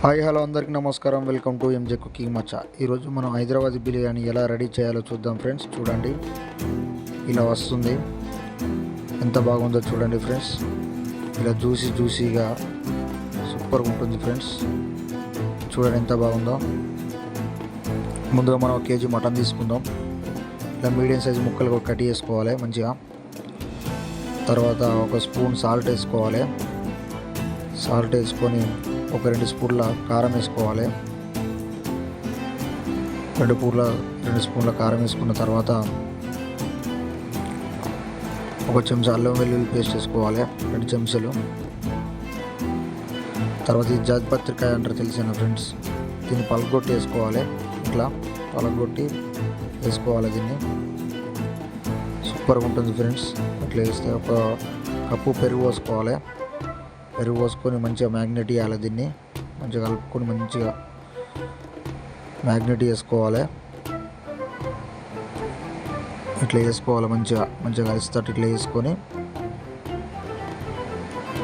Hi hello అందరికీ నమస్కారం. Welcome to M J cooking మచ్చా. ఈరోజు మనం హైదరాబాద్ బిర్యానీ ఎలా రెడీ చేయాలో చూద్దాం ఫ్రెండ్స్. చూడండి, ఇలా వస్తుంది. ఎంత బాగుందో చూడండి ఫ్రెండ్స్. ఇలా జ్యూసీగా సూపర్గా ఉంటుంది ఫ్రెండ్స్. చూడండి ఎంత బాగుందో. ముందుగా మనం 1 కేజీ మటన్ తీసుకుందాం. ఇలా మీడియం సైజు ముక్కలు కట్ చేసుకోవాలి మంచిగా. తర్వాత 1 స్పూన్ సాల్ట్ వేసుకోవాలి. సాల్ట్ వేసుకొని ఒక 2 స్పూన్ల కారం వేసుకోవాలి. 2 స్పూన్ల కారం వేసుకున్న తర్వాత 1 చెంచా అల్లం వెల్లుల్లి పేస్ట్ వేసుకోవాలి, 2 చెంచాలు. తర్వాత ఈ జాజిపత్రికాయ అంటారు తెలిసిన ఫ్రెండ్స్, దీన్ని పలగొట్టి వేసుకోవాలి. ఇట్లా పలగొట్టి వేసుకోవాలి. దీన్ని సూపర్గా ఉంటుంది ఫ్రెండ్స్. ఇట్లా వేస్తే 1 కప్పు పెరుగు పోసుకోవాలి. పెరుగు పోసుకొని మంచిగా మ్యాగ్నెట్ చేయాలి. దీన్ని మంచిగా కలుపుకొని మంచిగా మ్యాగ్నెట్ చేసుకోవాలి. ఇట్లా వేసుకోవాలి. మంచిగా కలిసేటట్టు ఇట్లా వేసుకొని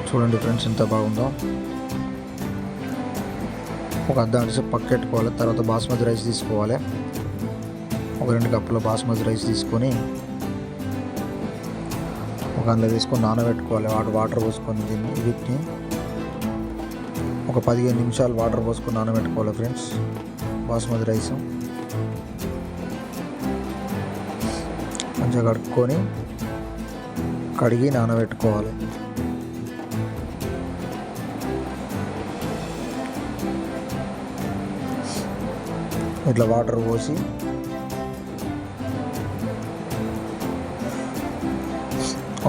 చూడండి ఫ్రెండ్స్ ఎంత బాగుందో. ఒక అర్ధగంట సేపు పక్క పెట్టుకోవాలి. తర్వాత బాస్మతి రైస్ తీసుకోవాలి. ఒక 2 కప్పుల బాస్మతి రైస్ తీసుకొని ఒక అందులో వేసుకొని నానబెట్టుకోవాలి. వాటర్ పోసుకొని వీటిని ఒక 15 నిమిషాలు వాటర్ పోసుకొని నానబెట్టుకోవాలి ఫ్రెండ్స్. బాస్మతి రైస్ మంచిగా కడిగి నానబెట్టుకోవాలి. ఇట్లా వాటర్ పోసి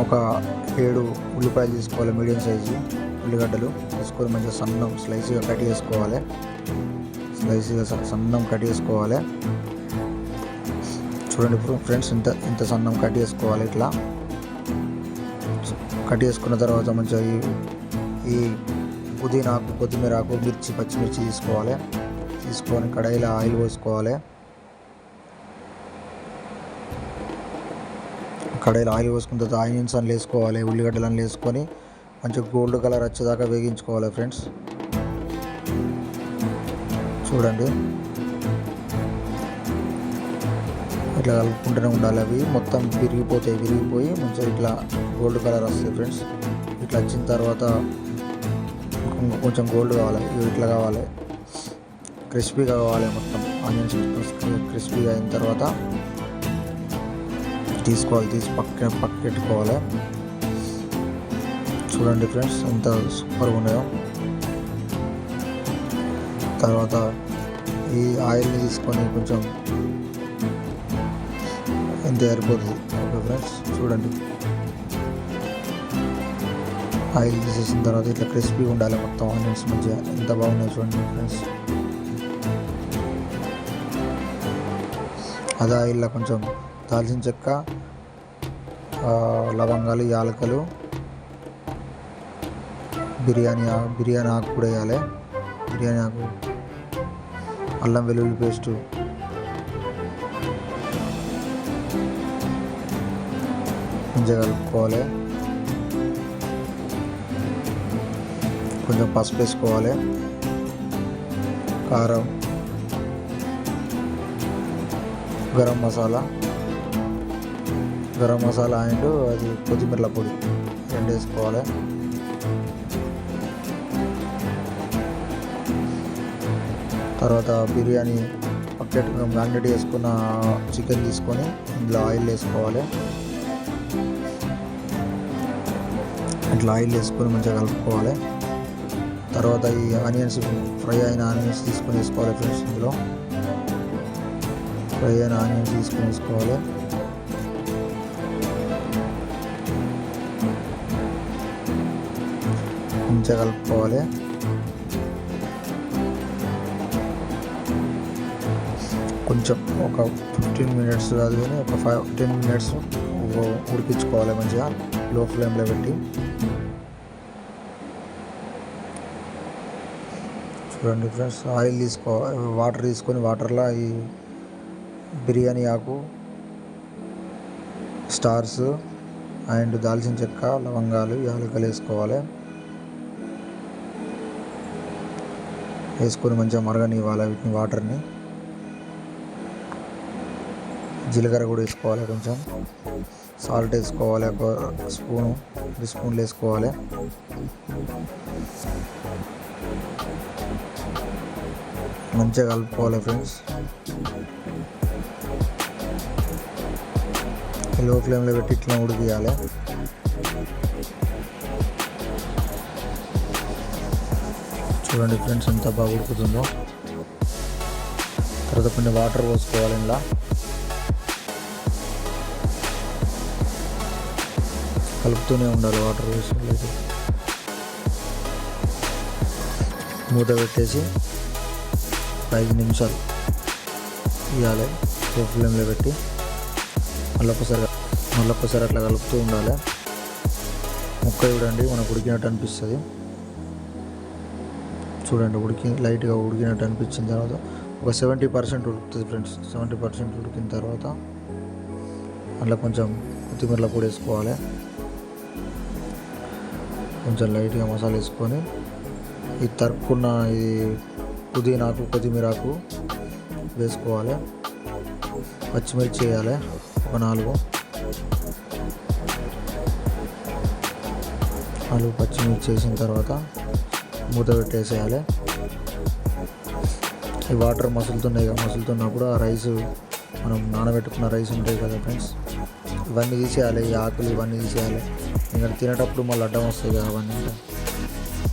ఒక 7 ఉల్లిపాయలు తీసుకోవాలి. మీడియం సైజు ఉల్లిగడ్డలు తీసుకొని మంచిగా సన్నం స్లైసీగా కట్ చేసుకోవాలి. సన్నం కట్ చేసుకోవాలి. చూడండి ఫ్రెండ్స్ ఇంత సన్నం కట్ చేసుకోవాలి. ఇట్లా కట్ చేసుకున్న తర్వాత మంచిగా ఈ పుదీనా ఆకు, కొత్తిమీర ఆకు, పచ్చిమిర్చి తీసుకోవాలి. తీసుకొని కడాయిలో ఆయిల్ పోసుకోవాలి. కడాయిలో ఆయిల్ పోసుకున్న తర్వాత ఆనియన్స్ అని వేసుకోవాలి. ఉల్లిగడ్డలను వేసుకొని మంచిగా గోల్డ్ కలర్ వచ్చేదాకా వేగించుకోవాలి ఫ్రెండ్స్. చూడండి ఇట్లా కలుపుకుంటూనే ఉండాలి. అవి మొత్తం విరిగిపోయి మంచిగా ఇట్లా గోల్డ్ కలర్ వస్తాయి ఫ్రెండ్స్. ఇట్లా వచ్చిన తర్వాత కొంచెం గోల్డ్ కావాలి, ఇట్లా కావాలి, క్రిస్పీగా కావాలి. మొత్తం ఆనియన్స్ క్రిస్పీగా అయిన తర్వాత తీసి పక్కెట్టుకోవాలి. చూడండి ఫ్రెండ్స్ ఎంత సూపర్గా ఉన్నాయో. తర్వాత ఈ ఆయిల్ని తీసుకొని కొంచెం ఎంత సరిపోతుంది. ఓకే ఫ్రెండ్స్ చూడండి, ఆయిల్ తీసేసిన తర్వాత ఇట్లా క్రిస్పీగా ఉండాలి మొత్తం ఆనియన్స్. మంచిగా ఎంత బాగున్నాయి చూడండి ఫ్రెండ్స్. అదే ఆయిల్లో కొంచెం దాల్చిన చెక్క, లవంగాలు, యాలకులు, బిర్యానీ ఆకు కూడా వేయాలి. బిర్యానీ ఆకు, అల్లం వెల్లుల్లి పేస్టు, మంచిగా కలుపుకోవాలి. కొంచెం పసుపు వేసుకోవాలి, కారం, గరం మసాలా అండ్ అది కొత్తిమీర పొడి 2 వేసుకోవాలి. తర్వాత బిర్యానీ మ్యాగ్నెట్ వేసుకున్న చికెన్ తీసుకొని ఇందులో ఆయిల్ వేసుకోవాలి. ఇట్లా ఆయిల్ వేసుకొని మంచిగా కలుపుకోవాలి. తర్వాత ఈ ఫ్రై అయిన ఆనియన్స్ తీసుకొని వేసుకోవాలి ఫ్రెండ్స్. ఇందులో ఫ్రై అయిన ఆనియన్స్ తీసుకొని వేసుకోవాలి. మంచిగా కలుపుకోవాలి. కొంచెం ఒక 15 మినిట్స్ కాదు కానీ ఒక 10 మినిట్స్ ఉడికించుకోవాలి మంచిగా లో ఫ్లేమ్లో పెట్టి. చూడండి ఫ్రెండ్స్, వాటర్ తీసుకొని వాటర్లో ఈ బిర్యానీ ఆకు, స్టార్స్ అండ్ దాల్చిన చెక్క, లవంగాలు, యాలకులు వేసుకోవాలి. వేసుకొని మంచిగా మరగనివ్వాలి వీటిని వాటర్ని. జీలకర్ర కూడా వేసుకోవాలి, కొంచెం సాల్ట్ వేసుకోవాలి, ఒక స్పూను 2 స్పూన్లు వేసుకోవాలి. మంచిగా కలుపుకోవాలి ఫ్రెండ్స్. లో ఫ్లేమ్లో పెట్టి ఇట్లా ఉడికియాలి. చూడండి ఫ్రెండ్స్ ఎంత బాగా ఉడుకుతుందో. తర్వాత కొన్ని వాటర్ పోసుకోవాలి. ఇలా కలుపుతూనే ఉండాలి వాటర్ వేసుకోలేదు. మూత పెట్టేసి 5 నిమిషాలు ఇవ్వాలి లో ఫ్లేమ్లో పెట్టి. మళ్ళొక్కసారి అట్లా కలుపుతూ ఉండాలి. ముక్క చూడండి మనకు ఉడికినట్టు అనిపిస్తుంది. చూడండి లైట్గా ఉడికినట్టు అనిపించిన తర్వాత ఒక 70% ఉడుకుతుంది ఫ్రెండ్స్. 70% ఉడికిన తర్వాత అందులో కొంచెం కొత్తిమీర పొడి వేసుకోవాలి. కొంచెం లైట్గా మసాలా వేసుకొని ఈ తరుక్కున్న ఇది పుదీనాకు కొత్తిమీరాకు వేసుకోవాలి. పచ్చిమిర్చి వేయాలి ఒక 4 పచ్చిమిర్చి వేసిన తర్వాత మూత పెట్టేసేయాలి. ఈ వాటర్ మసులుతున్నప్పుడు ఆ రైస్, మనం నానబెట్టుకున్న రైస్ ఉంటాయి కదా ఫ్రెండ్స్, ఇవన్నీ తీసేయాలి. ఈ ఆకులు ఇవన్నీ తీసేయాలి. ఇంకా తినేటప్పుడు మళ్ళీ అడ్డం వస్తాయి కదా, అవన్నీ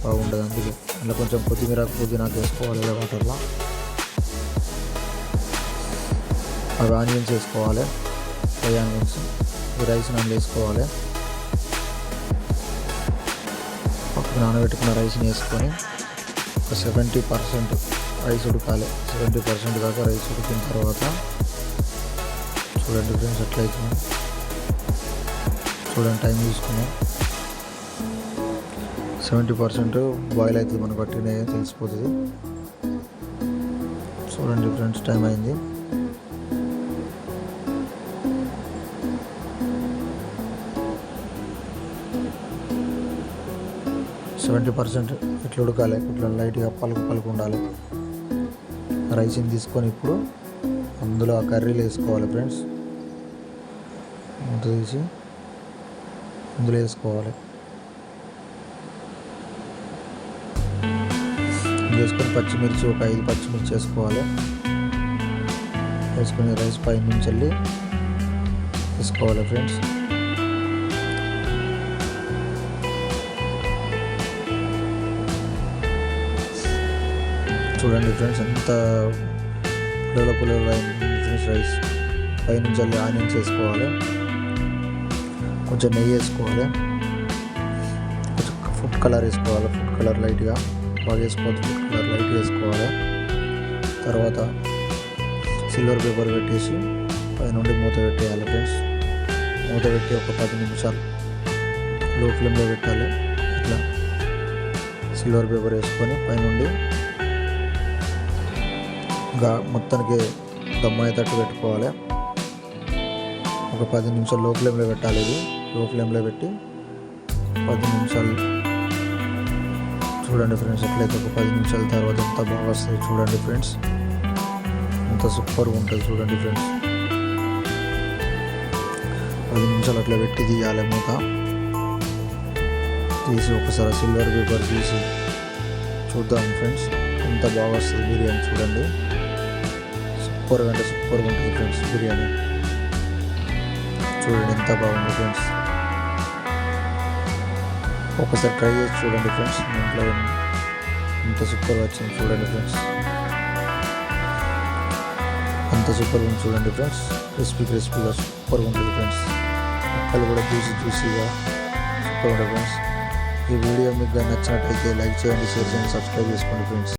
బాగుంటుంది. అందుకే అందులో కొంచెం పుదీనాకు వేసుకోవాలి వాటర్లో. అవి ఆనియన్స్ వేసుకోవాలి, ఫ్రై ఆనియన్స్. ఈ రైస్ అందులో వేసుకోవాలి. పక్కన నానబెట్టుకున్న రైస్ని వేసుకొని ఒక 70% రైస్ ఉడకాలి. 70% దాకా రైస్ ఉడికిన తర్వాత చూడండి ఫ్రెండ్స్ ఎట్లయితుంది. చూడండి టైం తీసుకున్నాం. 70% బాయిల్ అవుతుంది, మనకు పట్టిన తెలిసిపోతుంది. చూడండి ఫ్రెండ్స్ టైం అయింది. ఇట్లా ఉడకాలి. ఇట్లా లైట్గా పలుకు ఉండాలి. రైస్ని తీసుకొని ఇప్పుడు అందులో ఆ కర్రీలు వేసుకోవాలి ఫ్రెండ్స్. మూత తీసి అందులో వేసుకోవాలి. వేసుకొని పచ్చిమిర్చి ఒక 5 పచ్చిమిర్చి వేసుకోవాలి. వేసుకొని రైస్ పైన నుంచి వెళ్ళి వేసుకోవాలి ఫ్రెండ్స్. చూడండి ఫ్రెండ్స్ ఎంత పుల్లల రైస్. పైనుంచి వెళ్ళి ఆనియన్స్ వేసుకోవాలి. కొంచెం నెయ్యి వేసుకోవాలి. కొంచెం ఫుడ్ కలర్ వేసుకోవాలి. ఫుడ్ కలర్ లైట్గా బాగా వేసుకోవాలి. ఫుడ్ కలర్ లైట్గా వేసుకోవాలి. తర్వాత సిల్వర్ పేపర్ పెట్టేసి పైనుండి మూత పెట్టేయాలి ఫ్రెండ్స్. మూత పెట్టి ఒక 10 నిమిషాలు లో ఫ్లేమ్లో పెట్టాలి. ఇట్లా సిల్వర్ పేపర్ వేసుకొని పైనుండి మొత్తానికి దమ్మయ్యేటట్టు పెట్టుకోవాలి. ఒక 10 నిమిషాలు లో ఫ్లేమ్లో పెట్టాలి. ఇది లో ఫ్లేమ్లో పెట్టి 10 నిమిషాలు చూడండి ఫ్రెండ్స్. ఎట్లయితే ఒక 10 నిమిషాల తర్వాత ఎంత బాగా వస్తుంది చూడండి ఫ్రెండ్స్. ఎంత సూపర్గా ఉంటుంది చూడండి ఫ్రెండ్స్. 10 నిమిషాలు అట్లా పెట్టి తీయాలి. మూత తీసి ఒకసారి సిల్వర్ పేపర్ తీసి చూద్దాం ఫ్రెండ్స్. ఎంత బాగా వస్తుంది బిర్యానీ చూడండి. సూపర్గా ఉంటుంది ఫ్రెండ్స్ బిర్యానీ. చూడండి ఎంత బాగుంది ఫ్రెండ్స్. ఒకసారి ట్రై చేసి చూడండి ఫ్రెండ్స్. ఇంట్లో ఎంత సూపర్గా వచ్చింది చూడండి ఫ్రెండ్స్. అంత సూపర్గా ఉంది చూడండి ఫ్రెండ్స్. క్రిస్పీగా సూపర్గా ఉంటుంది ఫ్రెండ్స్. ముక్కలు కూడా జ్యూసీగా సూపర్గా ఉంటుంది ఫ్రెండ్స్. ఈ వీడియో మీకు నచ్చినట్టయితే లైక్ చేయండి, షేర్ చేయండి, సబ్స్క్రైబ్ చేసుకోండి ఫ్రెండ్స్.